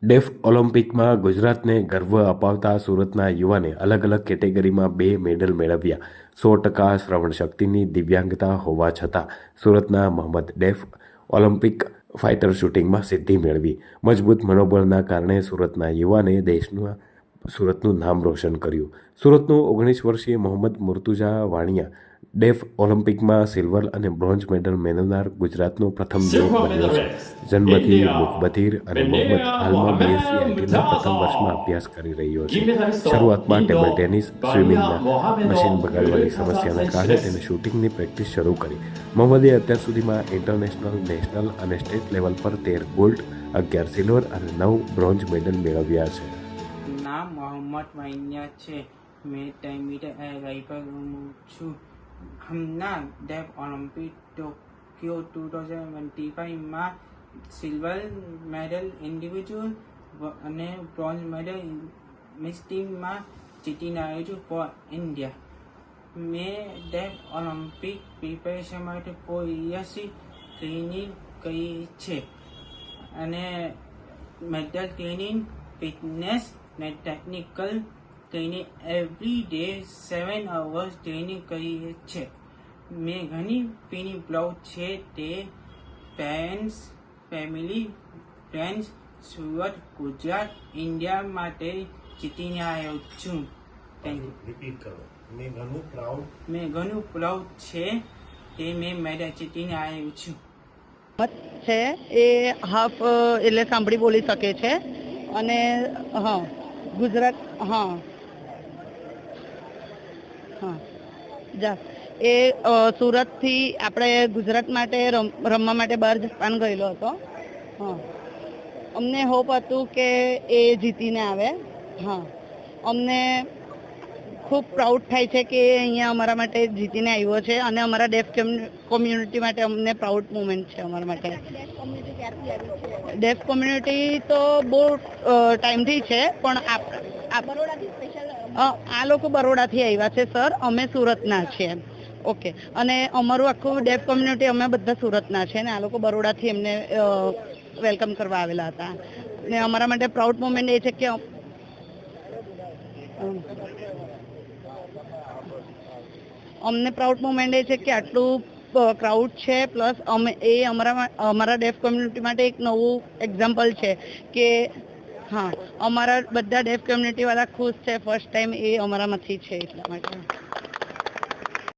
Deaf ઓલિમ્પિકમાં ગુજરાતને ગર્વ અપાવતા સુરતના યુવાને અલગ અલગ કેટેગરીમાં 2 મેડલ મેળવ્યા. 100% શ્રવણ શક્તિની દિવ્યાંગતા હોવા છતાં સુરતના મોહમ્મદ ડેફ ઓલિમ્પિક ફાઇટર શૂટિંગમાં સિદ્ધિ મેળવી. મજબૂત મનોબળના કારણે સુરતના યુવાને સુરતનું નામ રોશન કર્યું. સુરતનું 19 વર્ષીય મોહમ્મદ મુર્તુઝા વાણિયા ડેફ ઓલિમ્પિકમાં સિલ્વર અને બ્રોન્ઝ મેડલ મેળવનાર ગુજરાતનો પ્રથમ યુવક બન્યો છે. જન્મથી મૂકબધિર અને મોહમ્મદ હાલમાં BSc ITના પ્રથમ વર્ષમાં અભ્યાસ કરી રહ્યો છે. શરૂઆતમાં ટેબલ ટેનિસ, સ્વિમિંગના મશીન બગાડવાની સમસ્યાના કારણે તેને શૂટિંગની પ્રેક્ટિસ શરૂ કરી. મોહમ્મદે અત્યાર સુધીમાં ઇન્ટરનેશનલ, નેશનલ અને સ્ટેટ લેવલ પર 13 ગોલ્ડ, 11 સિલ્વર અને 9 બ્રોન્ઝ મેડલ મેળવ્યા છે. નામ મોહમ્મદ વાનિયા છે. મેં ટાઈમીટર રાઇફલ છું. હમણાં ડેફ ઓલિમ્પિક ટોક્યો 2025માં સિલ્વર મેડલ ઇન્ડિવિજ્યુઅલ અને બ્રોન્ઝ મેડલ મિક્સ ટીમમાં જીતીને આવ્યો છું ફોર ઇન્ડિયા. મેં ડેફ ઓલિમ્પિક પ્રિપેરેશન માટે 4 યર્સથી ટ્રેનિંગ કરી છે અને મેન્ટલ ટ્રેનિંગ, ફિટનેસ ને technical training every day 7 hours training કરીએ છે. મેં ઘણી ફીની બ્લોગ છે તે parents, family, friends, Surat, Gujarat, India માટે જીતીને આવ્યો છું. Thank you. મેં ઘણું પ્રાઉડ છે કે મેં મેડલ જીતીને આવ્યો છું. છે એ હાફ એટલે સાંભળી બોલી શકે છે અને હા ગુજરાત હા હા જા એ સુરતથી આપણે ગુજરાત માટે રમવા માટે બહાર જાપાન ગયેલો હતો. હા અમને હોપ હતું કે એ જીતીને આવે. હા અમને ખૂબ પ્રાઉડ થાય છે કે અહીંયા અમારા માટે જીતીને આવ્યો છે અને અમારા ડેફ કોમ્યુનિટી માટે અમને પ્રાઉડ મુમેન્ટ છે અમારા માટે. ડેફ કોમ્યુનિટી તો બહુ ટાઈમથી છે પણ આ લોકો બરોડાથી આવ્યા છે સર, અમે સુરતના છીએ. ઓકે અને અમારું આખું ડેફ કોમ્યુનિટી અમે બધા સુરતના છે ને આ લોકો બરોડાથી એમને વેલકમ કરવા આવેલા હતા. ને અમારા માટે પ્રાઉડ મુમેન્ટ એ છે કે અમને પ્રાઉડ મુમેન્ટ એ છે કે આટલું ક્રાઉડ છે પ્લસ અમારા ડેફ કોમ્યુનિટી માટે એક નવું એક્ઝામ્પલ છે કે હા અમારા બધા ડેફ કોમ્યુનિટી વાળા ખુશ છે. ફર્સ્ટ ટાઈમ એ અમારામાંથી છે એટલા માટે.